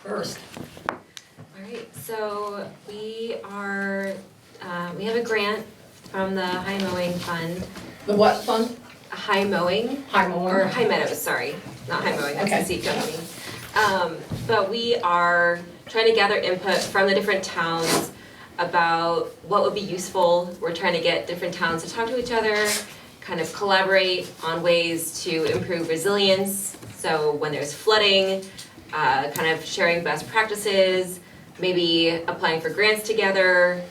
first. All right, so we have a grant from the High Mowing Fund. The what fund? High Mowing. High Mowing. Or High Meadows, sorry, not High Mowing, that's Okay. the seed company. But we are trying to gather input from the different towns about what would be useful. We're trying to get different towns to talk to each other, kind of collaborate on ways to improve resilience. So when there's flooding, kind of sharing best practices, maybe applying for grants together.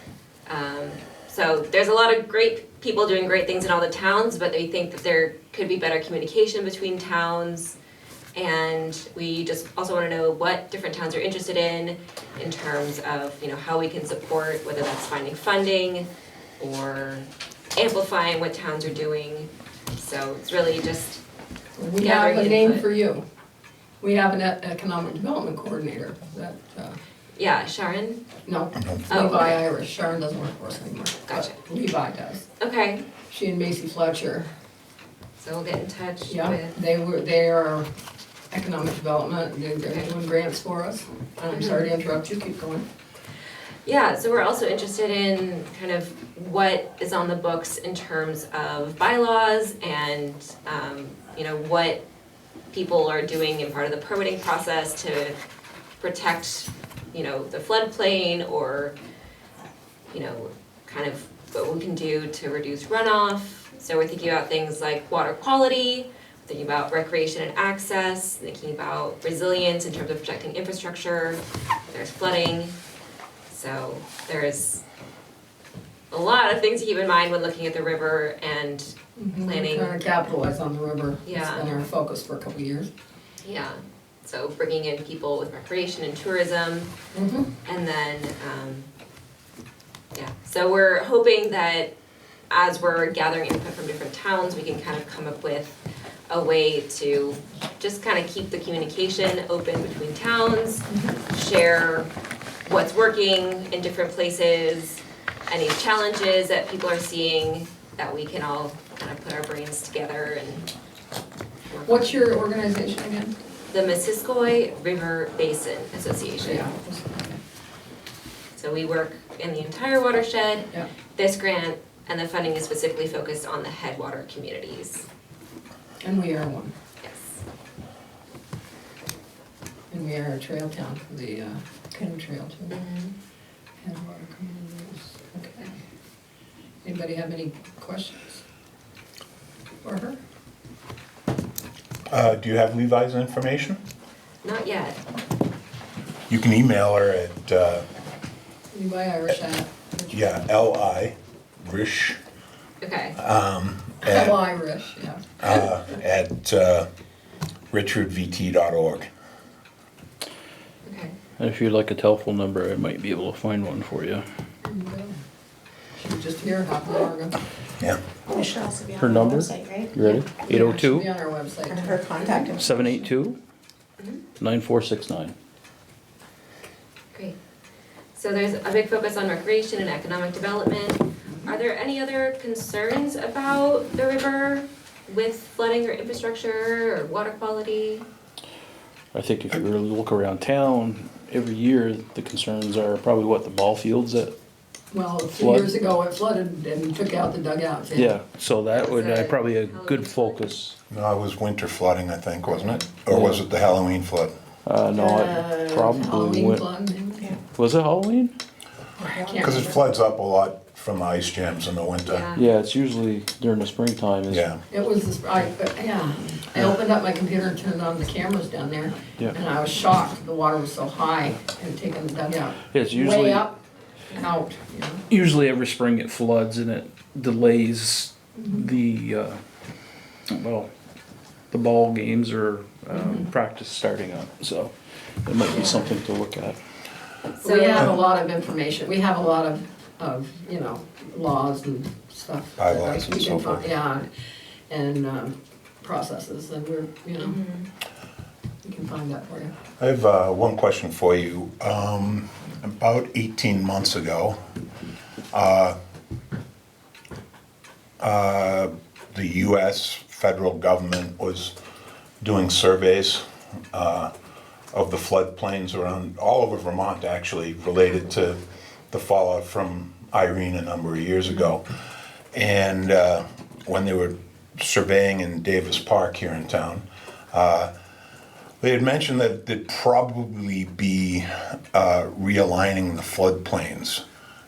So there's a lot of great people doing great things in all the towns, but we think that there could be better communication between towns. And we just also want to know what different towns are interested in terms of, how we can support, whether that's finding funding or amplifying what towns are doing. So it's really just We have a name input. for you. We have an economic development coordinator that, Yeah, Sharon? no, Oh, Levi okay. Irish. Sharon doesn't work for us anymore. Gotcha. But Levi does. Okay, She and Macy Fletcher. so we'll get in touch Yeah, with, they are economic development. They're Okay. doing grants for us. I'm sorry to interrupt you. Keep going. yeah, so we're also interested in kind of what is on the books in terms of bylaws and, what people are doing in part of the permitting process to protect, the floodplain or, kind of what we can do to reduce runoff. So we're thinking about things like water quality, thinking about recreation and access, thinking about resilience in terms of protecting infrastructure, there's flooding. So there's a lot of things to keep in mind when looking at the river and planning. Trying to capitalize on the river. Yeah. It's been our focus for a couple of years. Yeah, so bringing in people with recreation and tourism, and then, so we're hoping that as we're gathering input from different towns, we can kind of come up with a way to just kind of keep the communication open between towns, share what's working in different places, any challenges that people are seeing that we can all kind of put our brains together and work on. What's your organization again? The Missisquoi River Basin Association. Yeah. So we work in the entire watershed. Yeah. This grant and the funding is specifically focused on the headwater communities. And we are one. Yes. And we are a trail town for the canoe trail too. Mm-hmm. Headwater communities. Okay. Anybody have any questions for her? Do you have Levi's information? Not yet. You can email her at, Levi Irish at. L.I. Rish, Okay. at, Irish, yeah. at richardvt.org. Okay. And if you'd like a telephone number, I might be able to find one for you. She was just here half an hour ago. Yeah. It should also be on Her our number? website, right? You ready? Yeah, it should 802 be on our website. And her contact information. 782 9469. Great. So there's a big focus on recreation and economic development. Are there any other concerns about the river with flooding or infrastructure or water quality? I think if you really look around town, every year the concerns are probably what the ball fields that. Well, a few Flood. years ago it flooded and took out the dugouts. Yeah, so that would Is that probably a Halloween good flood? focus. No, it was winter flooding, I think, wasn't it? Or was it the Halloween flood? No, it probably Halloween went. flood, maybe? Yeah. Was it Halloween? I can't Because it remember. floods up a lot from the ice jams in the winter. Yeah. Yeah, it's usually during the springtime. Yeah. It was, I opened up my computer and turned on the cameras down there. Yeah. And I was shocked, the water was so high and taking the dugout It's way usually up and out, you know. usually every spring it floods and it delays the the ball games or practice starting up. So it might be something to look at. So We have a lot of information, we have a lot of, laws and stuff. that Bylaws and we so can fi- forth. Yeah, and processes, and we're, Mm-hmm. we can find that for you. I have one question for you. About 18 months ago, the U.S. federal government was doing surveys of the floodplains around, all over Vermont actually, related to the fallout from Irene a number of years ago. And when they were surveying in Davis Park here in town, they had mentioned that they'd probably be realigning the floodplains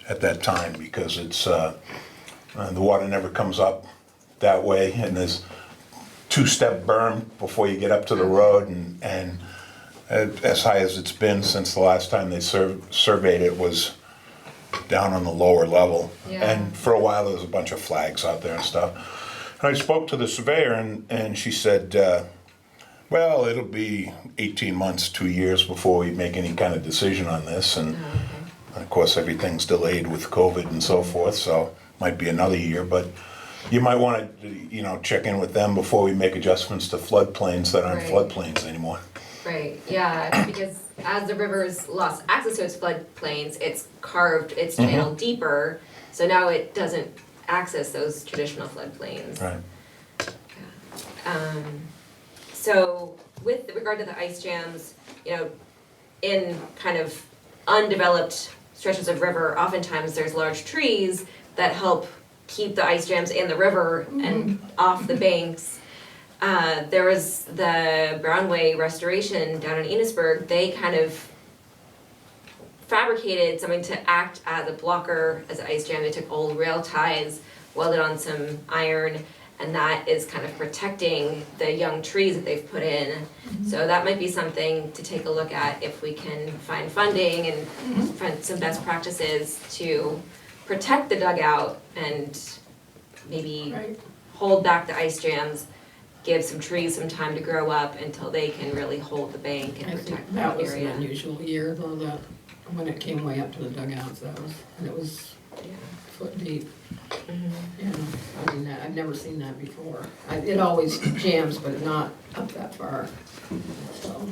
at that time, because it's the water never comes up that way, and there's two-step berm before you get up to the road, and as high as it's been since the last time they surveyed it was down on the lower level. Yeah. And for a while there was a bunch of flags out there and stuff. And I spoke to the surveyor, and she said, well, it'll be 18 months, 2 years before we make any kind of decision on this. And of course, everything's delayed with COVID and so forth, so might be another year. But you might want to, check in with them before we make adjustments to floodplains that aren't Right. floodplains anymore. Right, yeah, because as the river's lost access to its floodplains, it's carved its channel deeper, so now it doesn't access those traditional floodplains. Right. So with regard to the ice jams, in kind of undeveloped stretches of river, oftentimes there's large trees that help keep the ice jams in the river and off the banks. There was the Brownway Restoration down in Enosburg. They kind of fabricated something to act as a blocker, as an ice jam. They took old rail ties, welded on some iron, and that is kind of protecting the young trees that they've put in. So that might be something to take a look at if we can find funding and find some best practices to protect the dugout and maybe Right. hold back the ice jams, give some trees some time to grow up until they can really hold the bank and I protect think that that was an area. unusual year though, that, when it came way up to the dugouts, and it was foot deep. Yeah, I mean, I've never seen that before. It always jams, but not up that far. So,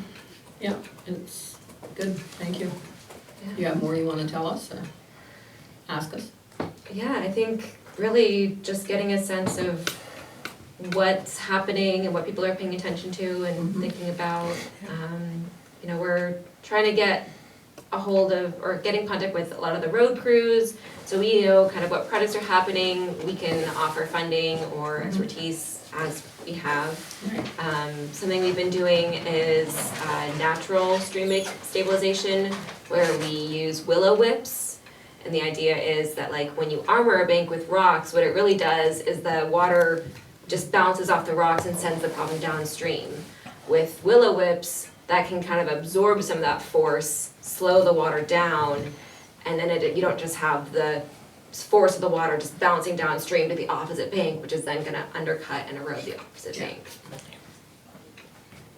yeah, it's good, thank you. You have more you wanna tell us or ask us? Yeah, I think really just getting a sense of what's happening and what people are paying attention to and thinking about. We're trying to get a hold of or get in contact with a lot of the road crews, so we know kind of what projects are happening. We can offer funding or expertise as we have. Something we've been doing is natural stream bank stabilization, where we use willow whips. And the idea is that when you armor a bank with rocks, what it really does is the water just bounces off the rocks and sends the problem downstream. With willow whips, that can kind of absorb some of that force, slow the water down, and then you don't just have the force of the water just bouncing downstream to the opposite bank, which is then gonna undercut and erode the opposite bank.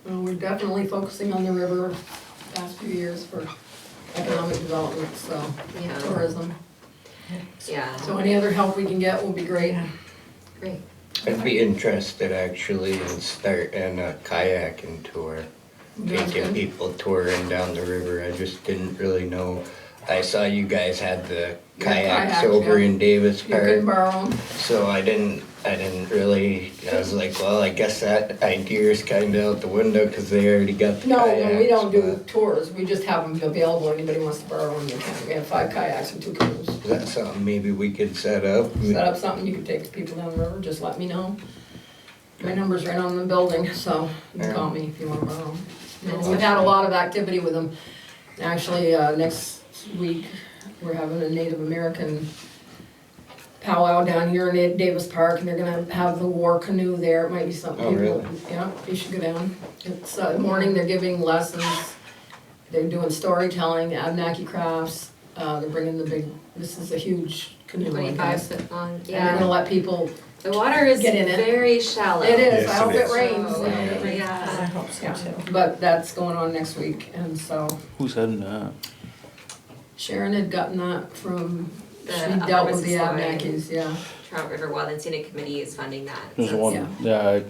Well, we're definitely focusing on the river past few years for economic development, so, Yeah. tourism. Yeah, So any other help we can get will be great. great. I'd be interested actually in starting a kayaking tour, That's taking good. people touring down the river. I just didn't really know. I saw you guys had the kayaks kayaks, over yeah. in Davis You can Park, borrow them. so I didn't really, I was like, well, I guess that idea is kinda out the window, cause they already got the No, kayaks. no, we don't do but tours, we just have them available, anybody wants to borrow them, they can. We have 5 kayaks and 2 canoes. Is that something maybe we could set up? Set up something, you can take people down the river, just let me know. My number's right on the building, so you can call me if you wanna borrow them. No, we've had a lot of activity with them. Actually, next week, we're having a Native American powwow down here in Davis Park, and they're gonna have the war canoe there. It might be something Oh, people, really? yeah, you should go down. It's morning, they're giving lessons, they're doing storytelling, Abenaki crafts, they're bringing this is a huge canoe, I 25 guess. foot long, And they're gonna yeah. let people, The water is Get in it. very shallow. it is, Yes, I hope it it is. rains. So, yeah. hope so Yeah, too. but that's going on next week, and so Who's heading that? Sharon had gotten that from, The she Upper dealt with the Mississauga. Abenakis, yeah. Trout River Wildland Scenic Committee is funding that. There's So one, yeah. yeah, I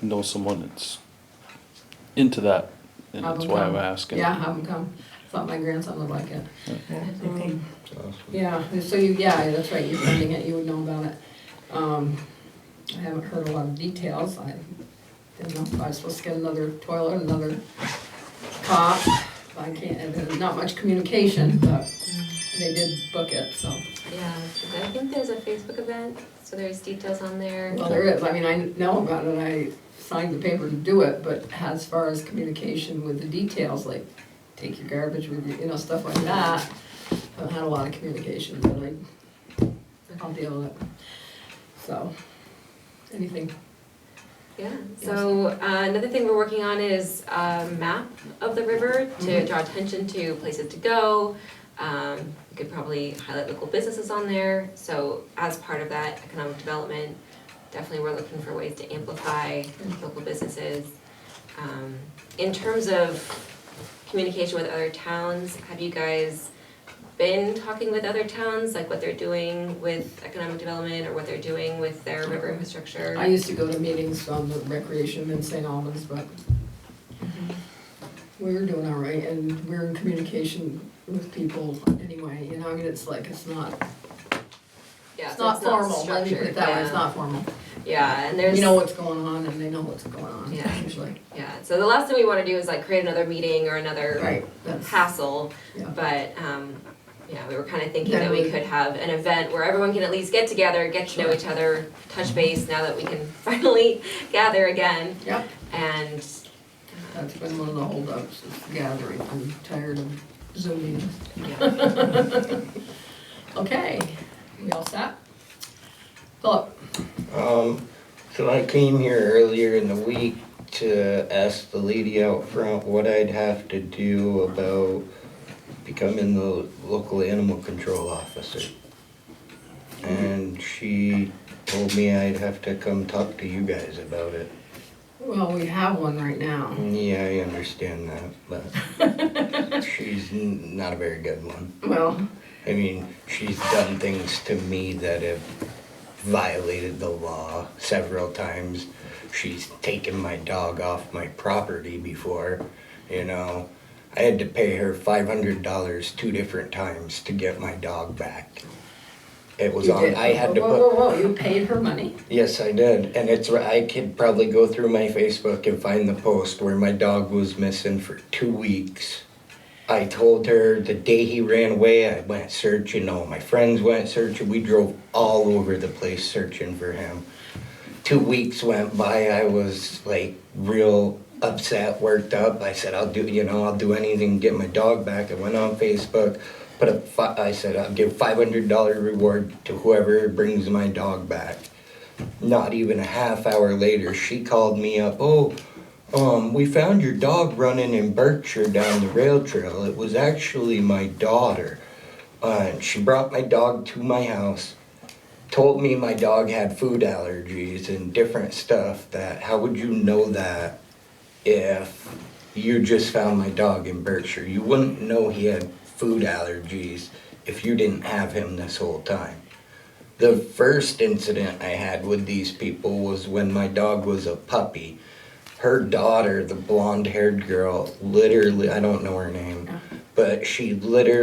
know someone that's into that, and Have that's them why I'm come. asking. Yeah, have them come. Thought my grandson would like it. It's awesome. Yeah, so yeah, that's right, you're funding it, you would know about it. I haven't heard a lot of details, I didn't know if I was supposed to get another toilet, another top. I can't, and there's not much communication, but they did book it, so. Yeah, I think there's a Facebook event, so there's details on there. Well, there is, I mean, I know about it, I signed the paper to do it, but as far as communication with the details, like take your garbage with you, you know, stuff like that, I haven't had a lot of communication, but I'll deal with it. So, anything? Yeah, so another thing we're working on is a map of the river to draw attention to places to go. We could probably highlight local businesses on there. So as part of that economic development, definitely we're looking for ways to amplify local businesses. In terms of communication with other towns, have you guys been talking with other towns, like what they're doing with economic development or what they're doing with their river infrastructure? I used to go to meetings on the recreation in St. Albans, but we were doing all right, and we're in communication with people anyway, you know, I mean, it's like, it's not, Yeah, it's so not formal, let me put structured, it that way, it's yeah. not formal. Yeah, and there's. We know what's going on, and they know what's going on, Yeah. usually. Yeah, so the last thing we wanna do is like create another meeting or another Right, that's, hassle, yeah. but, yeah, we were kinda thinking Then that we we- could have an event where everyone can at least get together, get to know Sure. each other, touch base now that we can finally gather again, Yep, and, that's been one of the holdups, is gathering, I'm tired of Zooming. yeah. Okay, we all set? Philip? So I came here earlier in the week to ask the lady out front what I'd have to do about becoming the local animal control officer. And she told me I'd have to come talk to you guys about it. Well, we have one right now. Yeah, I understand that, but she's not a very good one. Well, I mean, she's done things to me that have violated the law several times. She's taken my dog off my property before, you know. I had to pay her $500 2 different times to get my dog back. It was you on, did, I had to whoa, put, whoa, whoa, you paid her money? yes, I did. And it's, I could probably go through my Facebook and find the post where my dog was missing for 2 weeks. I told her the day he ran away, I went searching, all my friends went searching, we drove all over the place searching for him. 2 weeks went by, I was like real upset, worked up. I said, I'll do anything to get my dog back. I went on Facebook, I said, I'll give $500 reward to whoever brings my dog back. Not even a half hour later, she called me up, we found your dog running in Berkshire down the rail trail. It was actually my daughter. She brought my dog to my house, told me my dog had food allergies and different stuff. That how would you know that if you just found my dog in Berkshire? You wouldn't know he had food allergies if you didn't have him this whole time. The first incident I had with these people was when my dog was a puppy. Her daughter, the blonde-haired girl, literally, I don't know her name, but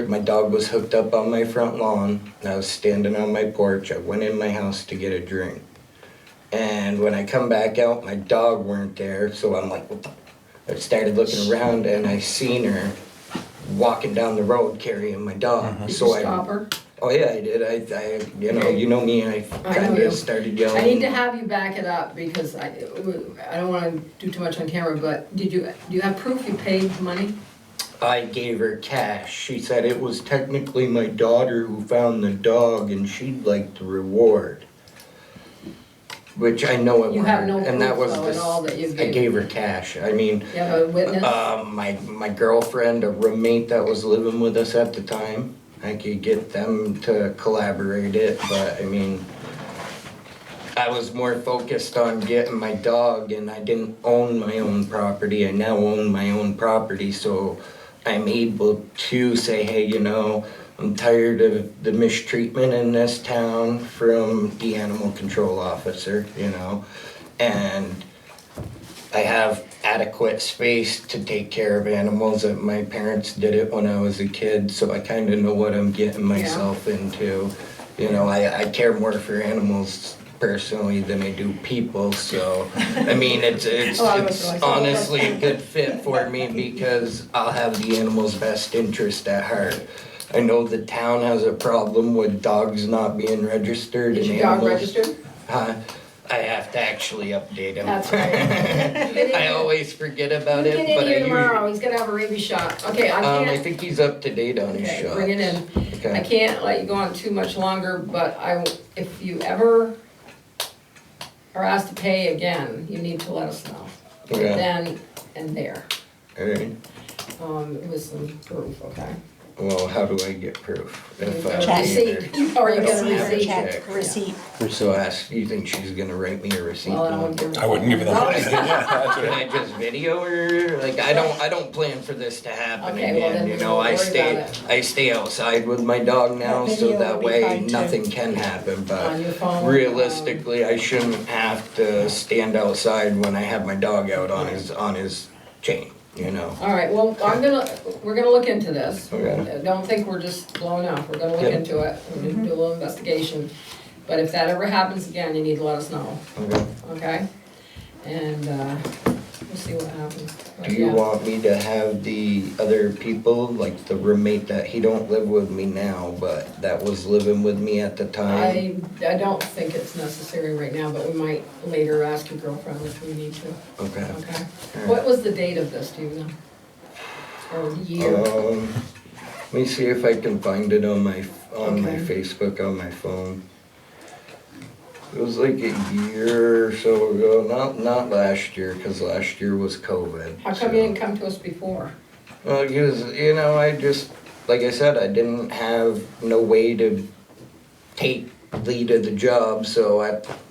my dog was hooked up on my front lawn. I was standing on my porch. I went in my house to get a drink. And when I come back out, my dog weren't there, so I'm like, what the? I started looking around and I seen her walking down the road carrying my dog. Did So you stop her? Oh yeah, I did. Okay. You know me, I I know kind you. of started yelling. I need to have you back it up, because I don't wanna do too much on camera, but do you have proof you paid the money? I gave her cash. She said it was technically my daughter who found the dog and she'd like the reward. Which I know it You have no weren't, and that proof, was though, at all that you I gave. gave her cash. I mean, You have a witness? my girlfriend, a roommate that was living with us at the time, I could get them to collaborate it, but I mean, I was more focused on getting my dog, and I didn't own my own property. I now own my own property, so I'm able to say, hey, I'm tired of the mistreatment in this town from the animal control officer, and I have adequate space to take care of animals. That my parents did it when I was a kid, so I kind of know what I'm getting myself into. I care more for animals personally than I do people, so, I mean, it's A lot of us are like, oh, honestly a good fit for me because I'll have the animal's best interest at heart. I know the town has a problem with dogs not being registered Is and your dog animals. registered? I have to actually update him. That's right. I always forget about Get it, in but I here tomorrow, usually, he's gonna have a rabies shot. Okay, I I can't, think he's up to date on his okay, shots. bring it in. I Okay. can't let you go on too much longer, but if you ever are asked to pay again, you need to let us know. Okay. Then and there, Alright, with some proof, okay? well, how do I get proof? If I Check. pay her? Receipt, or you get a Receipt or receipt. check. Receipt. So do you think she's gonna write me a receipt? Well, I then? don't give I wouldn't give you the money. Can I just video her? Like, I don't plan for this to happen Okay, well, again, then you we know, won't I worry stay, about it. I stay outside with my dog now, That so video that would be way fine, too. nothing can happen, but On your phone. realistically, I shouldn't have to stand outside when I have my dog out on his chain, you know? All right, well, we're gonna look into this. Okay. Don't think we're just blowing up, we're gonna look Yep. into it, we're gonna do a little investigation. But if that ever happens again, you need to let us know, Okay. okay? And, we'll see what happens. But Do you yeah. want me to have the other people, like the roommate that, he don't live with me now, but that was living with me at the time? I don't think it's necessary right now, but we might later ask your girlfriend if we need to, Okay. okay? What was the date of this, do you know? Or the year? Let me see if I can find it on my Okay. Facebook on my phone. It was like a year or so ago, not last year, cause last year was COVID. How come you didn't come to us before? Well, because, you know, I just, like I said, I didn't have no way to take lead of the job, so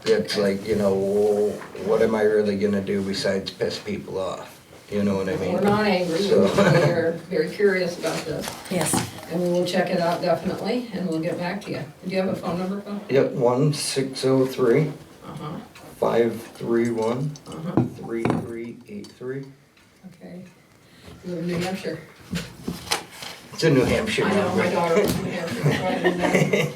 it's like, you know, what am I really gonna do besides piss people off? You know what I mean? We're not angry, So- we're very curious about this, Yes. and we will check it out definitely, and we'll get back to you. Do you have a phone number, Phil? Yep, 1-603 Uh-huh, 531 uh-huh, 3383. okay. You live in New Hampshire. It's a New Hampshire I know, number. my daughter lives in New Hampshire. It's right in there.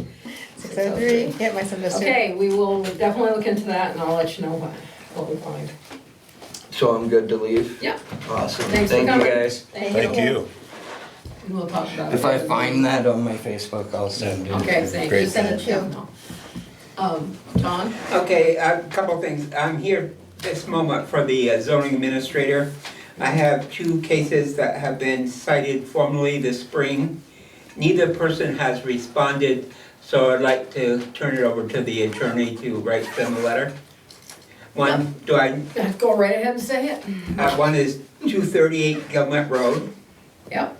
603. Yep, my son does too. Okay, we will definitely look into that, and I'll let you know what we find. So I'm good to leave? Yeah, Awesome, thanks for thank you coming. guys. Thank you. And we'll talk about it. If I find that on my Facebook, I'll send it. Okay, thanks. Great, Just send it thanks. to John? Okay, a couple things. I'm here this moment for the zoning administrator. I have 2 cases that have been cited formally this spring. Neither person has responded, so I'd like to turn it over to the attorney to write them a letter. One, Go right ahead and say it. one is 238 Gilmet Road, Yep.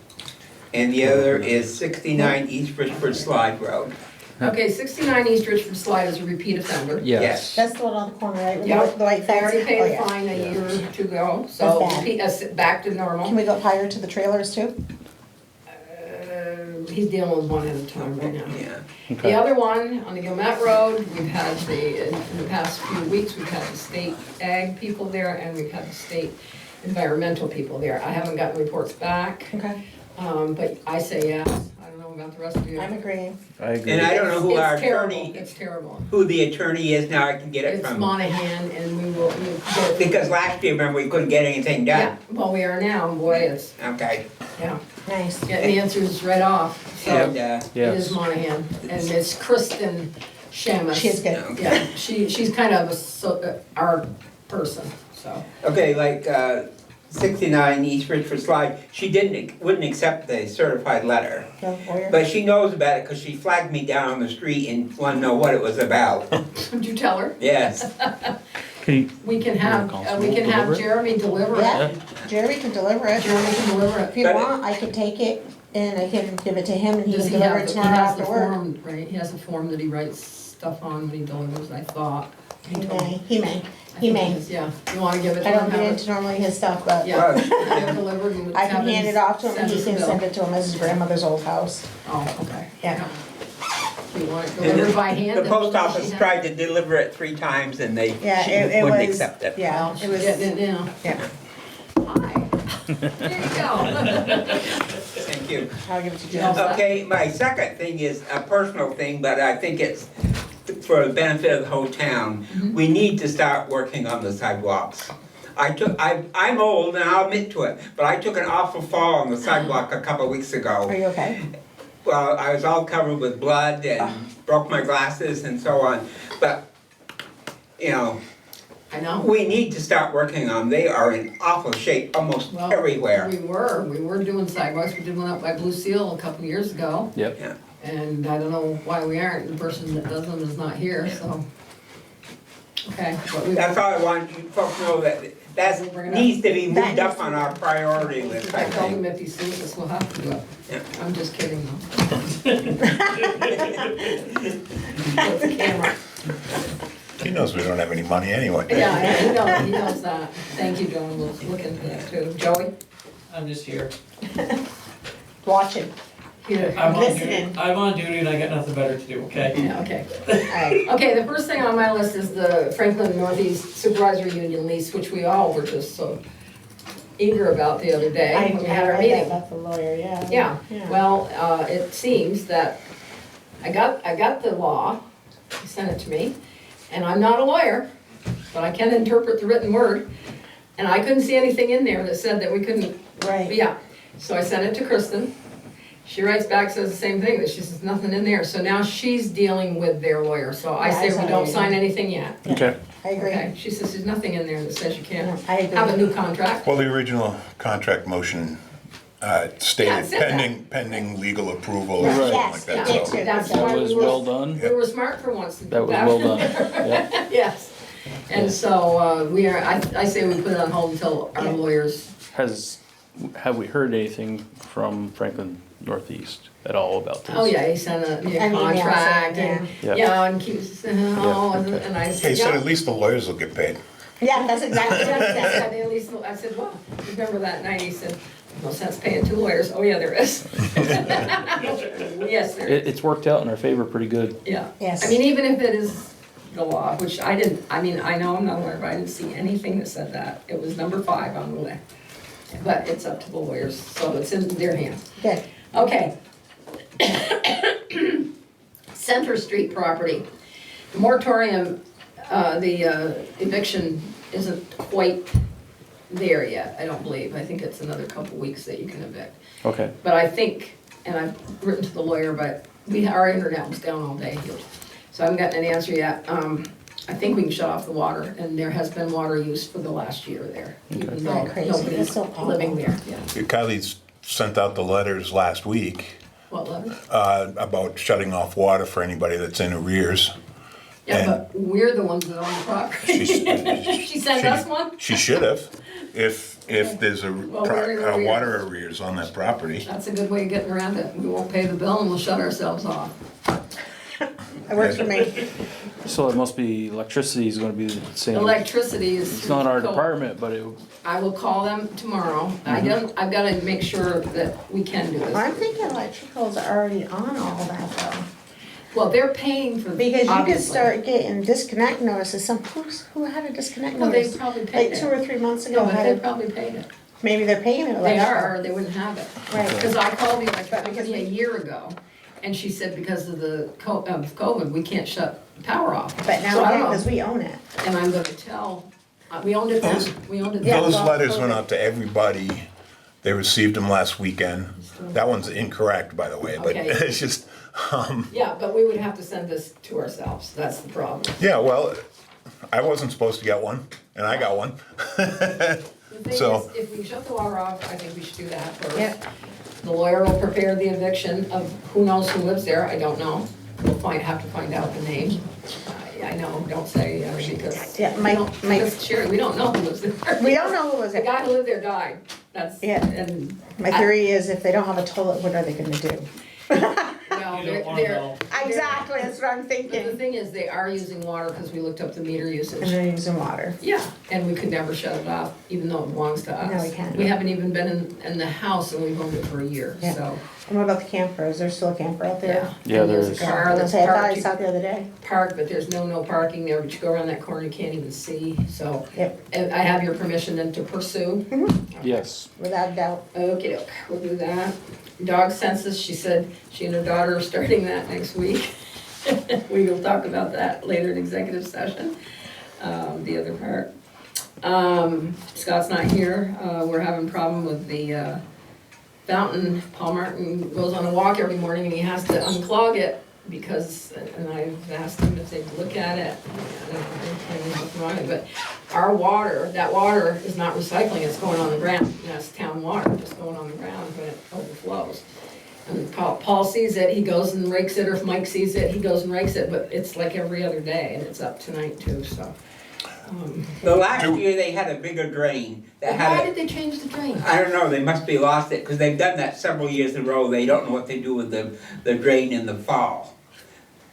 and the other is 69 East Richford Slide Road. Okay, 69 East Richford Slide is a repeat offender. Yes. That's the one on the corner, right? With Yep. the white They fence? already Oh, paid the yeah. fine a year or two ago, so That's bad. back to Can normal. we go up higher to the trailers too? He's dealing with one at a time right now. Yeah. The other one, on the Gilmet Road, we've had in the past few weeks, we've had the state ag people there, and we've had the state environmental people there. I haven't gotten reports back, Okay, but I say yes. I don't know about the rest of you. I'm agreeing. I agree. And I don't know who our It's terrible, attorney, it's terrible. who the attorney is now, I can get it It's from. Monahan, and we'll get it. Because last year, remember, we couldn't get anything Yeah, done. well, we are now, boy, it's, Okay. yeah, Nice. getting the answers right off, so. And, It Yes. is Monahan, and it's Kristen Shamus. She's good. Okay. Yeah, she's kind of our person, so. okay, like, 69 East Richford Slide, she wouldn't accept the certified letter. No, Warrior? But she knows about it because she flagged me down on the street and wanted to know what it was about. Would you tell her? Yes. Can you, We can have Constable deliver it? Jeremy deliver Yeah, it. Jeremy can deliver it. Jeremy can deliver If it. you But- want, I can take it and I can give it to him and he Does can he deliver have, it he tomorrow has after the work. form, right, he has a form that he writes stuff on when he delivers, I thought. He told me. may, he may, I he think may. does, yeah, you wanna give it to I him? don't get have into normally his stuff, but Yeah, Well, have it delivered and I can have hand it off to him and he us can the bill. send it to him as his grandmother's old house. Oh, okay. Yeah. You want it And delivered by hand? the then post she office has- tried to deliver it 3 times and Yeah, she it wouldn't was, accept it. yeah, Well, it she's was, getting it now. yeah, Hi. There you go. Thank you. I'll give it to Yeah. Jill. Okay, my second thing is a personal thing, but I think it's for the benefit of the whole town, we need to start working on the sidewalks. I'm old and I'll admit to it, but I took an awful fall on the sidewalk a couple of weeks ago. Are you okay? Well, I was all covered with blood and broke my glasses and so on. But, you know, I know. we need to start working on them. They are in awful shape almost Well, everywhere. We were doing sidewalks, we did one up by Blue Seal a couple of years ago. Yep. Yeah. And I don't know why we aren't, the person that does them is not here, so. Okay, but we. That's all I want you folks to know, that Bring it up. needs to be That moved up on our priority list, I I told him think. if he sues us, we'll have to do it. Yeah. I'm just kidding though. With the camera. He knows we don't have any money anyway. Yeah, he knows that. Thank you, Joan, we'll look into that too. Joey? I'm just here. Watching. Here. I'm on Listening. duty. I'm on duty and I got nothing better to do, okay? Yeah, okay. Alright, Okay, the first thing on my list is the Franklin Northeast Supervisory Union lease, which we all were just so eager about the other day I when we had our read that meeting. about the lawyer, yeah. Yeah, well, it seems that I got the law, he sent it to me, and I'm not a lawyer, but I can interpret the written word. And I couldn't see anything in there that said that we couldn't, Right. yeah. So I sent it to Kristen. She writes back, says the same thing, that she says nothing in there. So now she's dealing with their lawyer, so I Yeah, I say saw we that don't email. sign anything yet. Okay. I agree. Okay, she says there's nothing in there that says you can't I agree. have a new contract. Well, the original contract motion Yeah, it stated said that. pending legal approval or Right. something Yes, like it that, did so. too. That's That why That was we were, well done. we were smart for once. That was well done. Yep. Yes, and so, we are, I say we put it on hold until our lawyers, Have we heard anything from Franklin Northeast at all about this? oh yeah, he sent a An email contract saying, and, yeah. yeah, and keeps, Yeah, okay. and I He said, said yeah. at least the lawyers will get paid. Yeah, that's exactly what I Yeah, said. they at least, I said, well, remember that night, he said, no sense paying 2 lawyers, oh yeah, there is. Yes, there is. It's worked out in our favor pretty good. Yeah. Yes. I mean, even if it is the law, which I didn't, I mean, I know I'm not a lawyer, but I didn't see anything that said that. It was number 5 on the list. But it's up to the lawyers, so it's in their hands. Good. Okay. Center Street property. The moratorium, the eviction isn't quite there yet, I don't believe. I think it's another couple weeks that you can evict. Okay. But I think, and I've written to the lawyer, but our internet was down all day, so I haven't gotten an answer yet. I think we can shut off the water, and there has been water use for the last year there, even though Isn't that crazy? That's nobody's so awful. living there, yeah. Kylie's sent out the letters last week What, letter? about shutting off water for anybody that's in arrears. Yeah, And- but we're the ones that own the property. She's- She sent us one? She should have, if there's we're in arrears. water arrears on that property. That's a good way of getting around it. We won't pay the bill and we'll shut ourselves off. It works for me. So it must be, electricity is gonna be the same. Electricity is. It's not our cool. department, but it, I will call them tomorrow. I've gotta make sure that we can do this. I'm thinking electrical's already on all that though. Well, they're paying for. Because you could obviously. start getting disconnect notices. Who had a disconnect Well, they notice? probably paid Like it. 2 or 3 months No, ago, but had they it, probably paid it. maybe they're paying it They electrical. are, or they wouldn't have it. Right. Because I called the electric But because company a we- year ago, and she said because of the of COVID, we can't shut power off. But So now we I can, don't because know. we own it. And I'm gonna tell, we owned it then, we owned it Yeah, then. Those well, letters so went the- out to everybody. They received them last weekend. That one's incorrect, by the way, but Okay. it's just, Yeah, but we would have to send this to ourselves, that's the problem. yeah, well, I wasn't supposed to get one, and I got one. The thing So- is, if we shut the water off, I think we should do that first. Yep. The lawyer will prepare the eviction of who knows who lives there, I don't know. We'll have to find out the name. I know, don't say, because. Yeah, we Mike- don't- Mike- because, Sherry, we don't know who lives there. We don't know who was The it. guy who lived there died, that's, Yeah. and, My theory is if they don't have a toilet, what are they gonna do? well, You don't wanna they're, know. Exactly, that's what I'm but the thinking. thing is, they are using water, because we looked up the meter And usage. they're using water. Yeah, and we could never shut it off, even though it belongs to us. No, we can't. We haven't even been in the house, and we've owned it for a year, Yeah. so, And what about the camper? Is there still a camper out yeah. there? Yeah, And there's there a is. I car was gonna that's say, I thought I parked, saw it the other day. parked, but there's no parking there, but you go around that corner, you can't even see, so. Yep, And I have your permission then to pursue? yes. without a doubt. Okay, we'll do that. Dog census, she said she and her daughter are starting that next week. We will talk about that later in executive session, the other part. Scott's not here, we're having a problem with the fountain. Paul Martin goes on a walk every morning and he has to unclog it because, and I've asked him to take a look at it. I don't know what's wrong with it, but our water, that water is not recycling, it's going on the ground. That's town water, just going on the ground when it overflows. And Paul sees it, he goes and rakes it, or if Mike sees it, he goes and rakes it, but it's like every other day, and it's up tonight too, so. The last year they had a bigger drain that had Why a, did they change the drain? I don't know, they must be lost it, because they've done that several years in a row. They don't know what they do with the drain in the fall.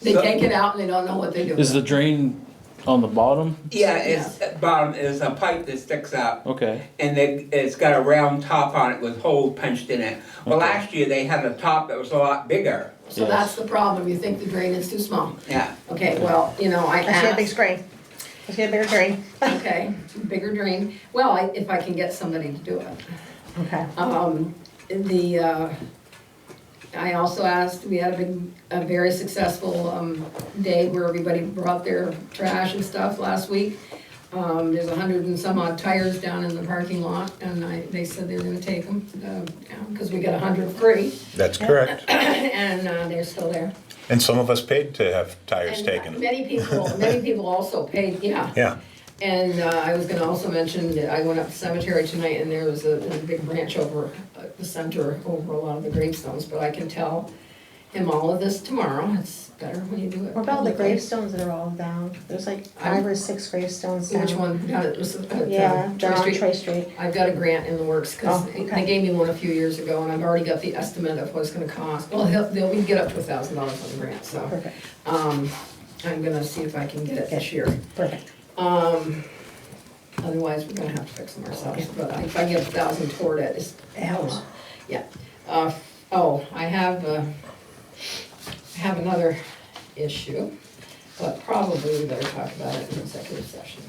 They So- take it out and they don't know what they do. Is the drain on the bottom? Yeah, it's at bottom is a pipe that sticks up, Okay, and it's got a round top on it with holes punched in it. Well, Okay. last year they had a top that was a lot bigger. So that's the problem, you think the drain is too small. Yeah. Okay, well, you know, I Let's get a big asked, screen. Let's get a bigger drain. okay, bigger drain. Well, if I can get somebody to do it. Okay. I also asked, we had a very successful day where everybody brought their trash and stuff last week. There's 100 and some odd tires down in the parking lot, and they said they were gonna take them, because we got 100 free, That's correct. and they're still there. And some of us paid to have tires And taken. many people also paid, yeah. Yeah. And I was gonna also mention that I went up to the cemetery tonight and there was a big branch over the center over a lot of the gravestones, but I can tell him all of this tomorrow. It's better when you do it. What about the publicly. gravestones that are all down? There's like 5 or 6 gravestones down. Which one? Down at Yeah, Troy down on Street? Troy Street. I've got a grant in the works, because Oh, okay. they gave me one a few years ago, and I've already got the estimate of what it's gonna cost. Well, we can get up to $1,000 on the grant, so, Perfect, I'm gonna see if I can get it this year. perfect. Otherwise, we're gonna have to fix them ourselves, but if I get 1,000 toward it, it's, It helps. yeah. I have another issue, but probably we better talk about it in executive session.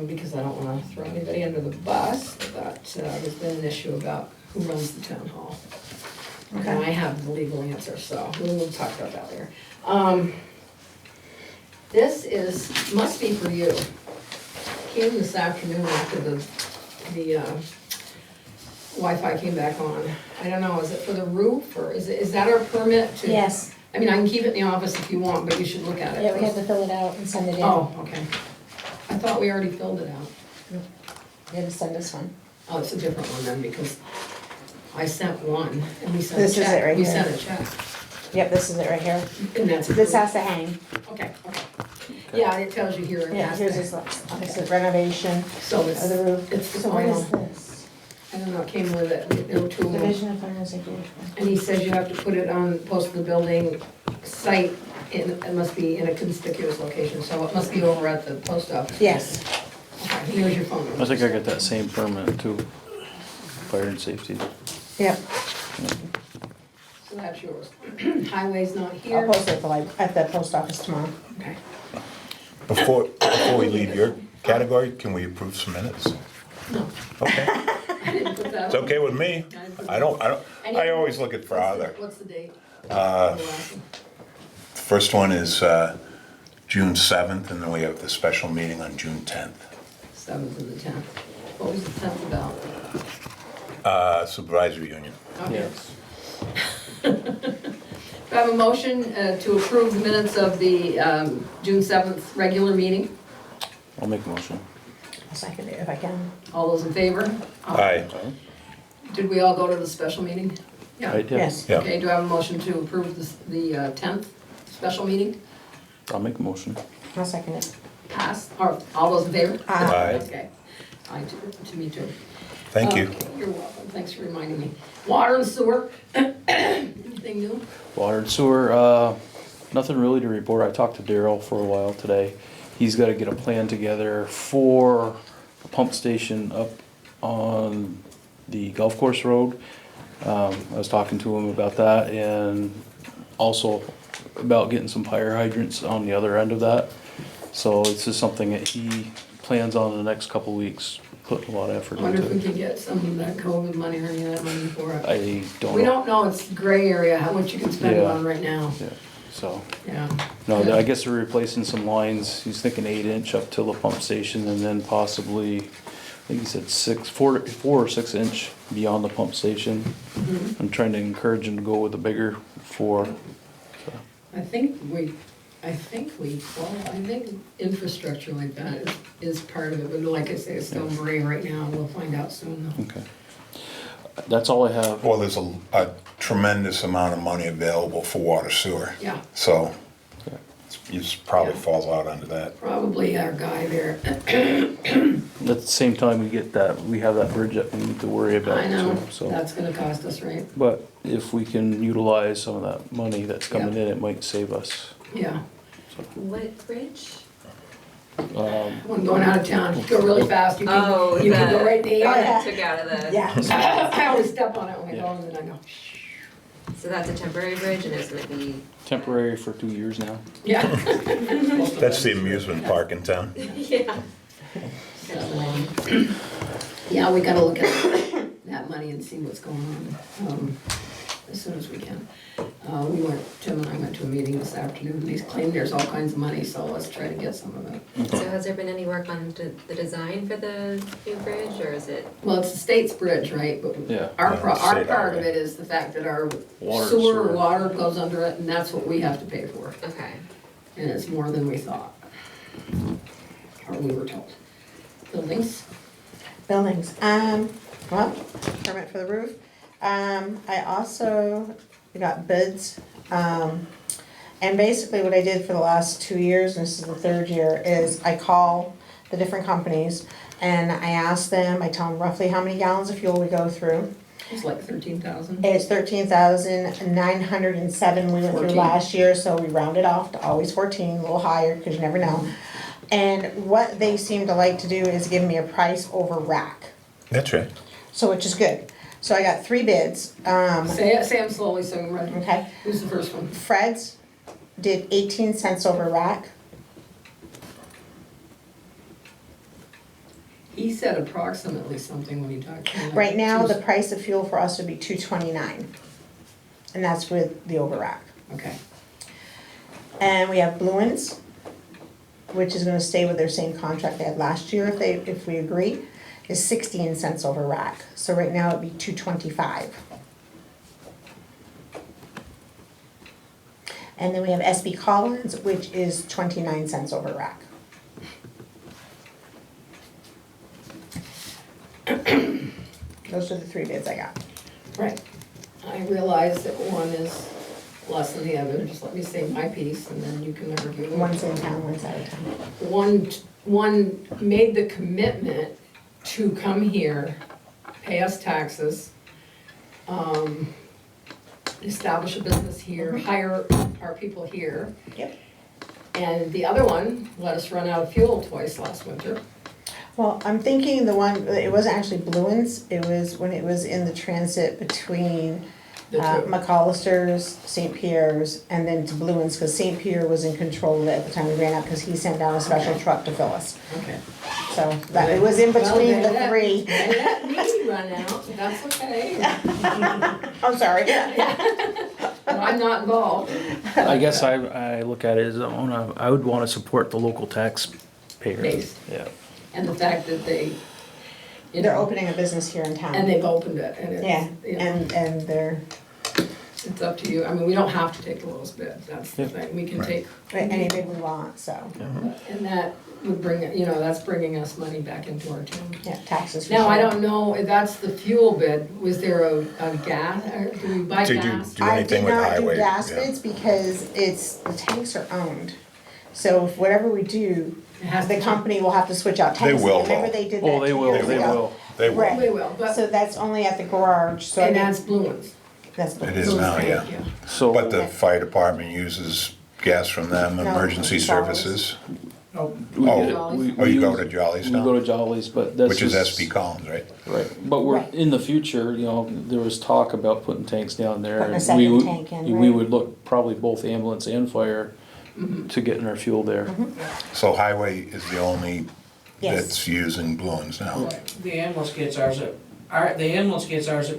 Because I don't wanna throw anybody under the bus, but there's been an issue about who runs the town hall. And I have the legal answer, so we'll talk about that later. This must be for you. Came this afternoon after the Wi-Fi came back on. I don't know, is it for the roof, or is that our permit to? Yes, I mean, I can keep it in the office if you want, but you should look at it. yeah, we have first. to fill it out and send it in. Oh, okay. I thought we already filled it out. You have to send us one. Oh, it's a different one then, because I sent one, and we sent This a is check. it right We here. sent a check, Yep, this is it right here. and that's. This has to hang. Okay. Yeah, it tells you here. it Yeah, has here's to- this is renovation So of it's, the roof. it's the So what is final. this? I don't know, it came with it, there were two of them. Division of Fire and Safety. And he says you have to put it on, post the building site, it must be in a conspicuous location, so it must be over at the post office. Yes. Okay, here's your phone number. I think I got that same permit too. Fire and safety. Yep, So that's yours. Highway's not I'll here. post it at the post office tomorrow. Okay. Before we leave your category, can we approve some minutes? No, Okay, I didn't put that. it's okay with me. I always look at father. What's the date? The first one is June 7th, and then we have the special meeting on June 10th. 7th and the 10th. What was the 10th about? Supervisory union. Okay. Yes. Do I have a motion to approve the minutes of the June 7th regular meeting? I'll make a motion. I'll second it if I can. All those in favor? Aye. Did we all go to the special meeting? Yeah. Right, yeah. Yes. Yeah. Okay, do I have a motion to approve the 10th special meeting? I'll make a motion. I'll second it. Pass, or all those in favor? Aye. Okay, aye to me too. Thank you. Okay, you're welcome, thanks for reminding me. Water and sewer, anything new? Water and sewer, nothing really to report. I talked to Daryl for a while today. He's gotta get a plan together for a pump station up on the golf course road. I was talking to him about that and also about getting some fire hydrants on the other end of that. So this is something that he plans on in the next couple weeks, putting a lot of effort I wonder if we into. could get some of that COVID money or any of that money for it. I don't We know. don't know, it's gray area, how much you can spend it Yeah. on right now. Yeah. so. Yeah. No, I guess we're replacing some lines, he's thinking 8-inch up till the pump station, and then possibly, I think he said 4 or 6 inch beyond the pump station. I'm trying to encourage him to go with the bigger 4. So, I think infrastructure like that is part of it, but like I say, it's still gray right now, we'll find out soon though. okay. That's all I have. Well, there's a tremendous amount of money available for water sewer. Yeah, So Okay. it probably Yeah. falls out under that. probably our guy there. At the same time, we have that bridge that we need to worry about I know, too, so. that's gonna cost us, right? But if we can utilize some of that money that's coming Yeah. in, it might save us. Yeah, What bridge? when going out of town, if you go really fast, you Oh, can go right the there. one that took out of the. Yeah. I always step on it when I go, and then I go, So that's a temporary bridge and it's gonna be, Temporary for 2 years now. yeah. That's the amusement park in town. yeah. So, yeah, we gotta look at that money and see what's going on, as soon as we can. Tim and I went to a meeting this afternoon, they claim there's all kinds of money, so let's try to get some of it. So has there been any work on the design for the new bridge, or is it? Well, it's the state's bridge, right, but Yeah. our Yeah, state part of highway. it is the fact that our Water, sewer, sewer. water goes under it, and that's what we have to pay for, Okay. and it's more than we thought. Or we were told. Buildings? Buildings, well, permit for the roof. I also got bids, and basically what I did for the last 2 years, and this is the 3rd year, is I call the different companies and I ask them, I tell them roughly how many gallons of fuel we go through. It's like 13,000. It's 13,907 we went through 14. last year, so we rounded off to always 14, a little higher, cause you never know. And what they seem to like to do is give me a price over rack, That's right. so which is good. So I got 3 bids, Say them slowly so we can run. okay. Who's the first one? Fred's did 18 cents over rack. He said approximately something when he talked. Right now, the price of fuel for us would be $2.29, and that's with the over rack. Okay, And we have Bluens, which is gonna stay with their same contract they had last year if we agree, is 16 cents over rack. So right now it'd be $2.25. And then we have SB Collins, which is 29 cents over rack. Those are the 3 bids I got. right. I realize that one is less than the other, just let me say my piece and then you can argue. One's in town, one's out of town. One made the commitment to come here, pay us taxes, establish a business here, hire our people here. Yep. And the other one let us run out of fuel twice last winter. Well, I'm thinking the one, it wasn't actually Bluens, it was when it was in the transit between The two. McAllister's, St. Pierre's, and then to Bluens, because St. Pierre was in control of it at the time we ran out, because he sent down a special truck to fill us. Okay. So that, it was in between Well, the 3. They let me run out, that's okay. I'm sorry. I'm not involved. I guess I look at it as I would wanna support the local taxpayer. Base. Yeah. And the fact that they, you They're know, opening a business here in town. and they've opened it, and Yeah, it's, you know, and they're, it's up to you. I mean, we don't have to take the lowest bid, that's the Yep. thing. We can Right. take, any bid we want, so, and that would bring, you know, that's bringing us money back into our town. yeah, taxes for Now, I sure. don't know, if that's the fuel bid, was there a gas, or do we buy Did you gas? do anything with I highway? did not do gas Yeah. bids because the tanks are owned. So if whatever we do, It has the to- company will have to switch out They tanks. will, Remember though. they did that Oh, they 2 will, years they ago? will. They will. Right. We will, but, So that's only at the garage, so I and didn't, that's Blue Ones. that's. It is now, yeah. So. But the fire department uses gas from them, No, emergency Jolly's. services. Oh, we Oh. get- we- Oh, we you go use- to Jolly's We now? go to Jolly's, but that's Which is just- SB Collins, right? Right, but we're, Right. in the future, you know, there was talk about putting tanks down there. Putting a and second we would- tank in, We right. would look, probably both ambulance and fire, to getting our fuel there. So highway is the only Yes. that's using Blue Ones now. The ambulance gets ours at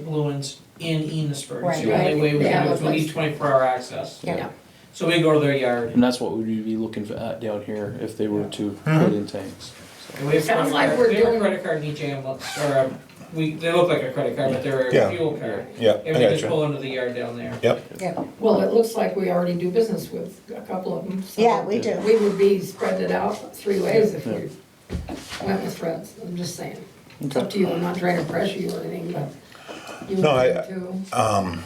Bluens in Enosburg. It's Right. the only way we They can have do a it, we place. need 24-hour access. Yeah. Yeah. So we go to their yard. And that's what we'd be looking at down here if they were to put in tanks. And we have Sounds credit like card- we're we have a doing- credit card in each ambulance, or they look like a credit card, but they're Yeah. a fuel card. Yeah, And I we just gotcha. pull into the yard down there. Yep, Yeah, Well, it looks like we already do business with a couple of them. So yeah, we do. we would be spread it out 3 ways if we went with Fred's, I'm just saying. It's up to you, I'm not trying to pressure you or anything, but you No, would I- too.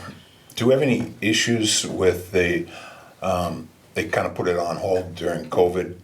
do we have any issues with the, they kind of put it on hold during COVID,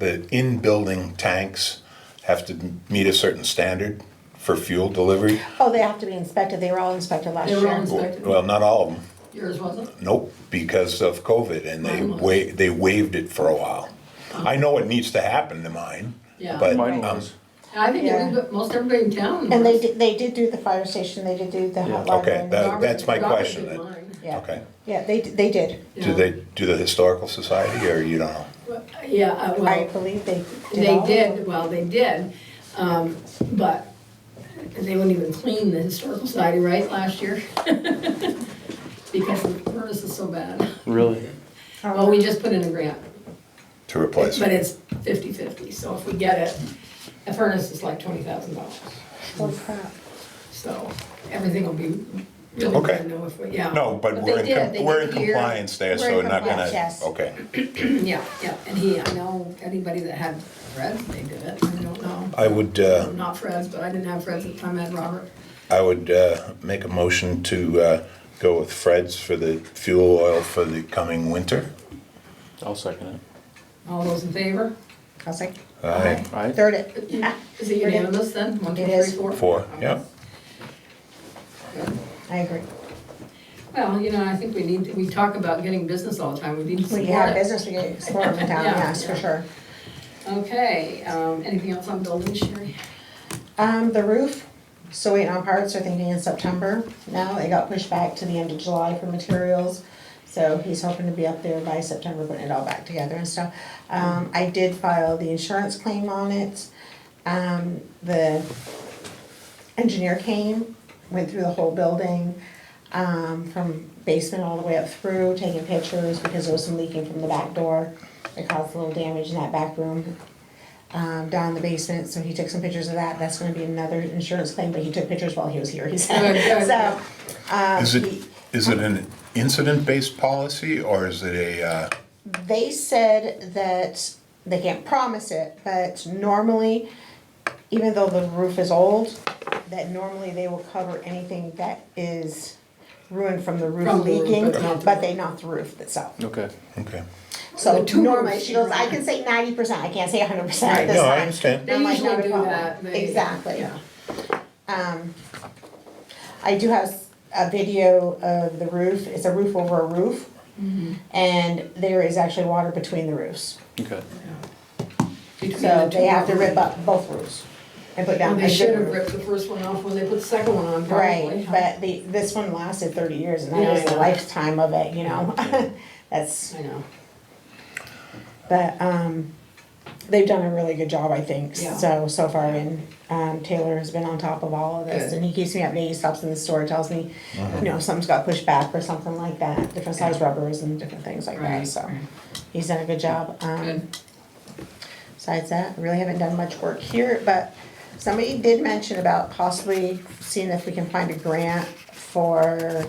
the in-building tanks have to meet a certain standard for fuel delivery? Oh, they have to be inspected, they were all inspected last They year. were all inspected. Well, not all of them. Yours wasn't? Nope, because of COVID, and Mine was. they waived it for a while. I know it needs to happen to mine, Yeah. but, Mine was. I think Yeah. most everybody in town. And was. they did do the fire station, they did do the Yeah. hot library. Okay, and that- Robert- that's my Robert question did then. mine. Yeah, okay. yeah, they did. Yeah. Do they do the historical society, or you don't know? Yeah, I well, believe they did they all of them. did, well, they did, but they wouldn't even clean the historical society, right, last year? Because the furnace is so bad. Really? Well, we just put in a grant, To replace but it? it's 50/50, so if we get it, a furnace is like $20,000. Holy crap. So everything will be really Okay. brand new if we, yeah. No, but they we're in, did, they we're in did here. compliance there, We're so in not gonna, compliance, yes. okay. Yeah, yeah, and I know anybody that had Fred's, they did it, I don't know. I would, Not Fred's, but I didn't have Fred's at the time, I had Robert. I would make a motion to go with Fred's for the fuel oil for the coming winter. I'll second it. All those in favor? I was like, Aye. Right? third it. Is it unanimous then? 1, 2, It 3, is. 4? 4, yeah. Good. I agree. Well, I think we talk about getting business all the time, we need to When support you have it. business, we get support in town, Yeah, yes, for yeah. sure. Okay, anything else on buildings, Sherry? The roof, still waiting on parts, they're thinking in September now, it got pushed back to the end of July for materials. So he's hoping to be up there by September, putting it all back together and stuff. I did file the insurance claim on it. The engineer came, went through the whole building, from basement all the way up through, taking pictures because there was some leaking from the back door. It caused a little damage in that back room, down in the basement, so he took some pictures of that. That's gonna be another insurance claim, but he took pictures while he was here, he said. Good, good. So, Is it an incident-based policy, or is it a, they said that they can't promise it, but normally, even though the roof is old, that normally they will cover anything that is ruined from the roof From the roof, leaking, but not the but roof. they not the roof itself. Okay. okay. So The two normally, roofs she goes, you I run. can say 90%, I can't say 100% at Right. this No, time. I understand. They I'm like, usually not a do problem. that. Exactly. Yeah. I do have a video of the roof, it's a roof over a roof, and there is actually water between the roofs. Okay. Between So the two they have to of rip them. up both roofs and put Well, down they a should good have roof. ripped the first one off when they put the second one on, probably. Right, huh? but this one lasted 30 years and that Yeah, was I the know. lifetime of it, you know? That's, I know. but, they've done a really good job, I think, Yeah. so far, and, Taylor has been on top of all of this, Good. and he keeps me updated, he stops in the store, tells me, you know, something's got pushed back or something like that, different size rubbers and different things like that, Right, so. right. He's done a good job, Good. besides that, I really haven't done much work here, but somebody did mention about possibly seeing if we can find a grant for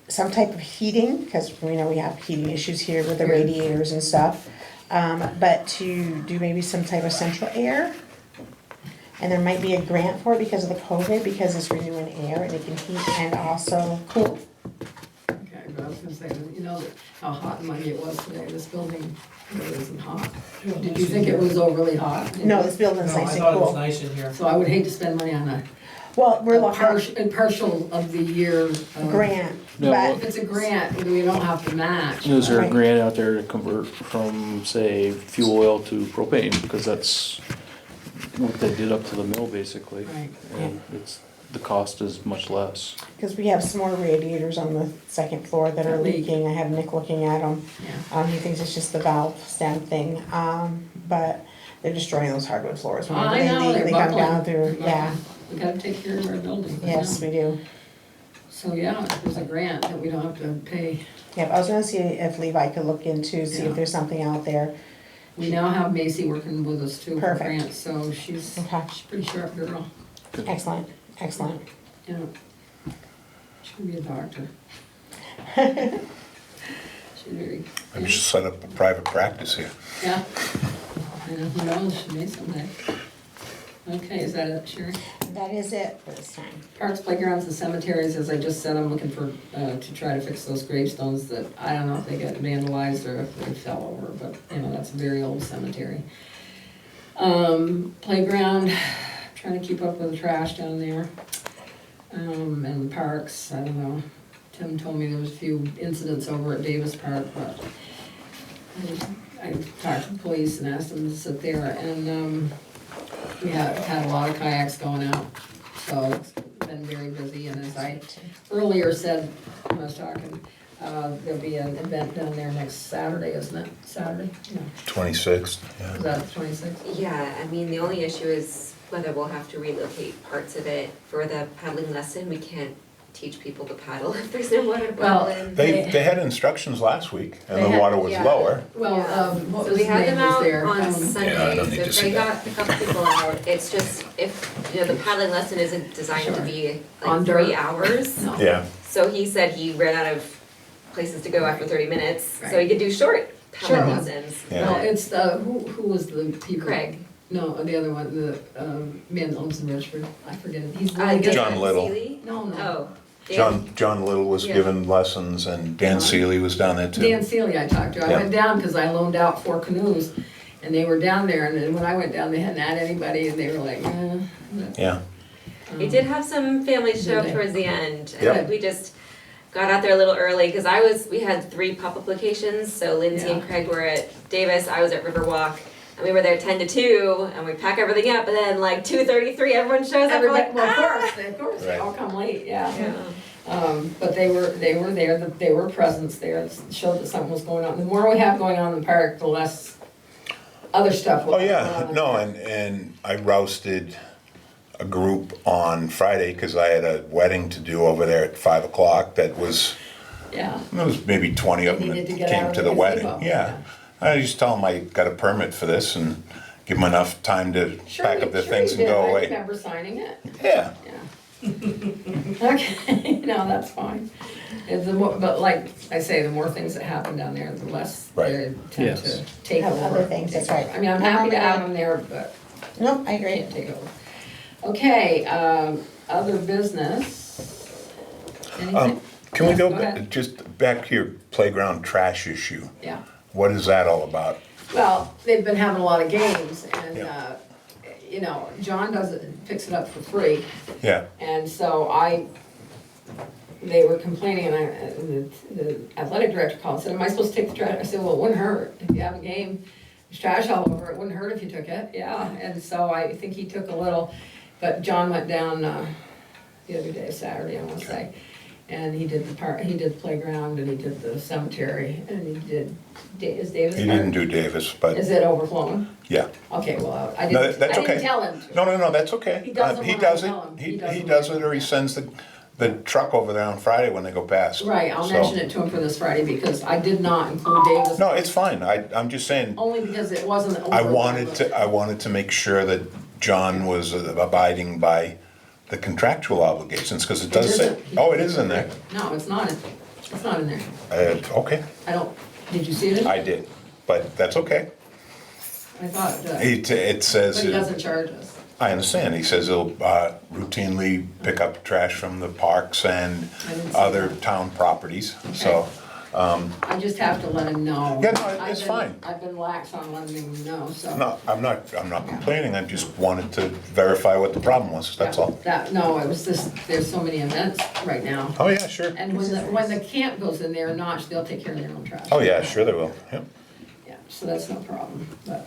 some type of heating, because we know we have heating issues here with the radiators and stuff. But to do maybe some type of central air. And there might be a grant for it because of the COVID, because it's renewing air and it can heat and also cool. Okay, but I was gonna say, how hot and muggy it was today, this building really isn't hot. Did you think it was overly hot? No, this building's No, I nice thought and it was cool. nice in here. So I would hate to spend money on a Well, we're looking partial of the year. grant, No, but If it's a grant, we don't have to match. Is there a Right. grant out there to convert from, say, fuel oil to propane? Because that's what they did up to the mill, basically. Right. And the cost is much less. because we have some more radiators on the second floor that are That leak. leaking. I have Nick looking at them. Yeah. He thinks it's just the valve stem thing, but they're destroying those hardwood floors whenever I know, leak. they're They come down buckling. through, yeah, We gotta take care of our buildings. I yes, know. we do. So, yeah, there's a grant that we don't have to pay. Yep, I was gonna see if Levi could look into, see Yeah. if there's something out there. We now have Macy working with us too for Perfect. grants, so she's Okay, pretty sharp girl, excellent, excellent. you know. She could be a doctor. She's very, Maybe we should set up a private practice here. yeah. You know, who knows, she may someday. Okay, is that it, Sherry? That is it for this time. Parks, playgrounds, and cemeteries, as I just said, I'm looking for, to try to fix those gravestones that, I don't know if they got vandalized or if they fell over, but, you know, that's a very old cemetery. Playground, trying to keep up with the trash down there. And parks, I don't know. Tim told me there was a few incidents over at Davis Park, but I talked to the police and asked them to sit there, and, we have had a lot of kayaks going out, so it's been very busy, and as I earlier said, when I was talking, there'll be an event down there next Saturday, isn't it? Saturday? No, 26th, is yeah. that the 26th? Yeah, I mean, the only issue is whether we'll have to relocate parts of it for the paddling lesson. We can't teach people to paddle if there's no water to Well, paddle in. They had instructions last week, and They the had- water was yeah. lower. Well, Yeah. what So was we the had name them was out there? on Yeah, I Sunday, don't need so to see they that. got a couple people out. It's just, if, you know, the paddling lesson isn't designed to Sure. be On like dirt? 3 hours. No. Yeah, So he said he ran out of places to go after 30 minutes, so he Right. could do short paddling Sure. lessons. Yeah. No, it's the, who was the people? Craig. No, the other one, the, man that lives in Richford, I forget it, he's Uh, really good. John Little. Seeley? No, no. Oh. Dan. John Little was Yeah. giving lessons, and Dan Uh-huh. Seeley was down there too. Dan Seeley I talked to, I Yeah. went down because I loaned out 4 canoes, and they were down there, and then when I went down, they hadn't had anybody, and they were like, Yeah, He did have some families show Did up they? towards the end, Yep. and we just got out there a little early, because we had 3 pop-up locations, so Lindsay and Yeah. Craig were at Davis, I was at Riverwalk, and we were there 10 to 2, and we pack everything up, and then like 2:33, everyone shows up, we're Everybody, like, well, ah! of course, they Right. all come late, yeah. Yeah. But they were there, they were presence there, it showed that something was going on. The more we have going on in the park, the less other stuff will oh go yeah, on. no, and I rousted a group on Friday, because I had a wedding to do over there at 5 o'clock that was, Yeah, there was maybe 20 of They them needed to that get came out to of the the wedding, gazebo. yeah. I just tell them I got a permit for this, and give them enough time to sure, pack up their sure things you and did. go I away. remember signing it. Yeah, Yeah. Okay, no, that's fine. It's the more, but like I say, the more things that happen down there, the less Right. they tend Yes. to take Have over. other things, that's right. I mean, I'm happy to have them there, but Nope, I they agree. can't take over. Okay, other business. Anything? can we Yeah, go ahead. just back to your playground trash issue? Yeah. What is that all about? Well, they've been having a lot of games and, Yeah. you know, John does it, picks it up for free. Yeah, And so they were complaining and the athletic director called and said, am I supposed to take the trash? I said, well, it wouldn't hurt. If you have a game, there's trash all over, it wouldn't hurt if you took it, yeah. And so I think he took a little, but John went down, the other day, Saturday, I wanna say. And he did the park, he did the playground and he did the cemetery and he did, is Davis he Park? didn't do Davis, but, Is it overflowing? yeah. Okay, well, I No, didn't, that's I didn't okay. tell him to. No, that's okay. He does it He when I does tell it, him. he He does does it, or he sends the truck over there on Friday when they go past. Right, I'll So- mention it to him for this Friday because I did not include Davis. No, it's fine, I'm just saying, Only because it wasn't over. I wanted to make sure that John was abiding by the contractual obligations, because it does say, isn't. oh, it is in there. No, it's not in there. Okay, I don't, did you see it? I did, but that's okay. I thought it does. It says. But he doesn't charge us. I understand, he says he'll routinely pick up trash from the parks and I didn't see other that. town properties, so, I just have to let him know. Yeah, no, I've it's been- fine. I've been lax on letting him know, so. no, I'm not complaining, I just wanted to verify what the problem was, that's all. No, it was just, there's so many events right now. Oh, yeah, sure. And when the camp goes in there, Notch, they'll take care of their own trash. Oh, yeah, sure they will, yep. Yeah, so that's no problem, but,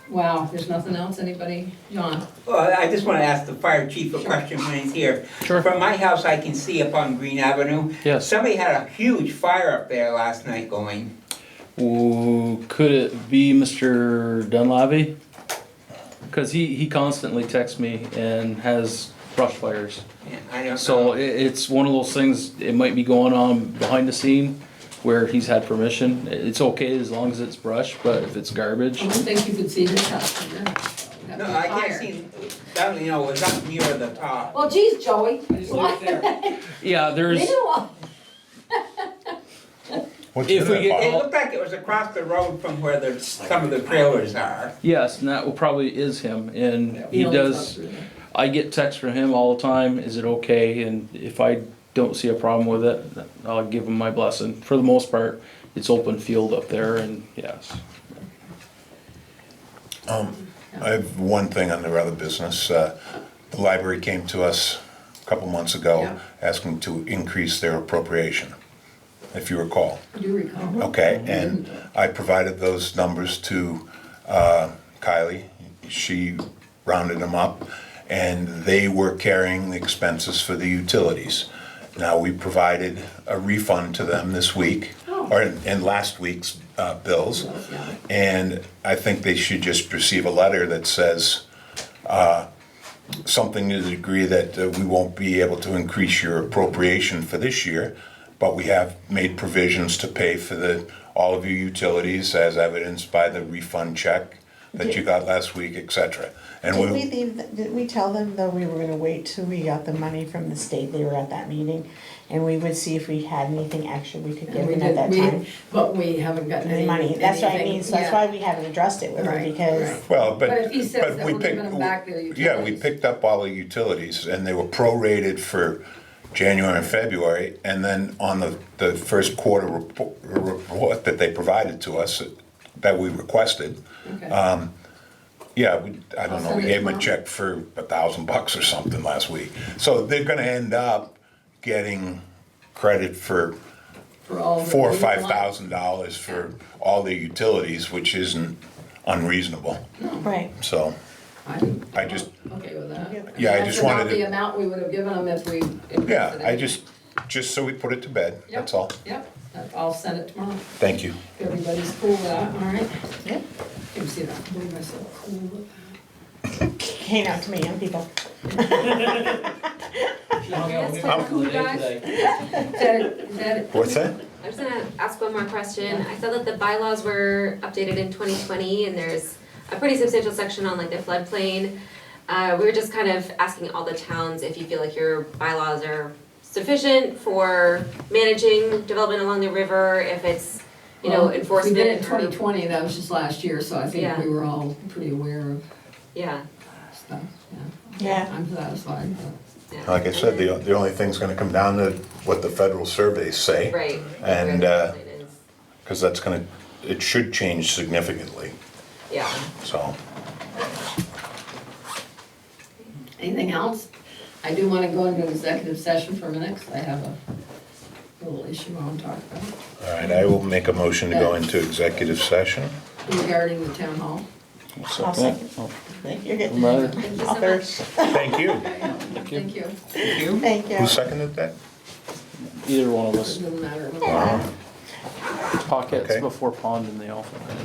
wow, there's nothing else, anybody? John? Well, I just want to ask the fire chief a question when he's here. Sure. From my house, I can see up on Green Avenue. Yes. Somebody had a huge fire up there last night going. Ooh, could it be Mr. Dunlavy? Because he constantly texts me and has brush fires. Yeah, I don't So know. it's one of those things, it might be going on behind the scene where he's had permission. It's okay as long as it's brush, but if it's garbage, I don't think you could see his house from there. No, I can't see, that, you know, it was up near the top. Well, geez, Joey. I just leave it there. yeah, there's, What's If in we that get- It bottle? looked like it was across the road from where the, some of the trailers are. yes, and that will probably is him, and he only does, goes through there. I get texts from him all the time, is it okay? And if I don't see a problem with it, I'll give him my blessing. For the most part, it's open field up there, and yes. I have one thing on the other business. The library came to us a couple months ago Yeah. asking to increase their appropriation, if you recall. I do recall. Okay, and I provided those numbers to Kylie. She rounded them up, and they were carrying the expenses for the utilities. Now, we provided a refund to them this week, or in last week's bills. Yeah. And I think they should just receive a letter that says something to the degree that we won't be able to increase your appropriation for this year, but we have made provisions to pay for all of your utilities as evidenced by the refund check that you got last week, et cetera. And Did we tell them though we were gonna wait till we got the money from the state, they were at that meeting, and we would see if we had anything extra we could give And we them at that did, time? but we haven't gotten Any any. money, that's what I anything, mean, so that's yeah. why we haven't addressed it with them, Right, because right. Well, But if he says that we we're giving picked- them back their Yeah, we utilities. picked up all the utilities, and they were prorated for January and February, and then on the first quarter report that they provided to us, that we requested, Okay. yeah, I don't I'll know, send we it gave them a tomorrow. check for $1,000 or something last week. So they're gonna end up getting credit for For all the. $4,000 or $5,000 for all their utilities, which isn't unreasonable, right. so. I just- Okay with that. Yeah, I That's just about wanted to- the amount we would have given them if we. invested Yeah, I it. just so we put it to bed, that's all. Yep, I'll send it tomorrow. Thank you. Everybody's cool with that, all right? Yep. Can you see that? I believe I said cool with that. Hang out to me, young people. She hung out with me That's for the day fine. today. Is that it? What's that? I'm just gonna ask one more question. I saw that the bylaws were updated in 2020 and there's a pretty substantial section on like the floodplain. We were just kind of asking all the towns if you feel like your bylaws are sufficient for managing development along the river, if it's, you know, Well, enforcement. We did it in or- 2020, that was just last year, so I think Yeah. we were all pretty aware of Yeah, stuff, yeah. Yeah. I'm satisfied, yeah. Like I said, the only thing's gonna come down to what the federal surveys say. Right. And, Where the floodplain is. Cause it should change significantly, Yeah. so. anything else? I do wanna go into executive session for a minute, 'cause I have a little issue I wanna talk about All right, I will make a motion to go into executive session. regarding the town hall. I'll second. You're getting Matter. Thank you so all much. thirst. Thank you. Thank you. Thank you. Who seconded that? Either one of It us, doesn't matter. Yeah. pockets Okay. before pond in the alphabet.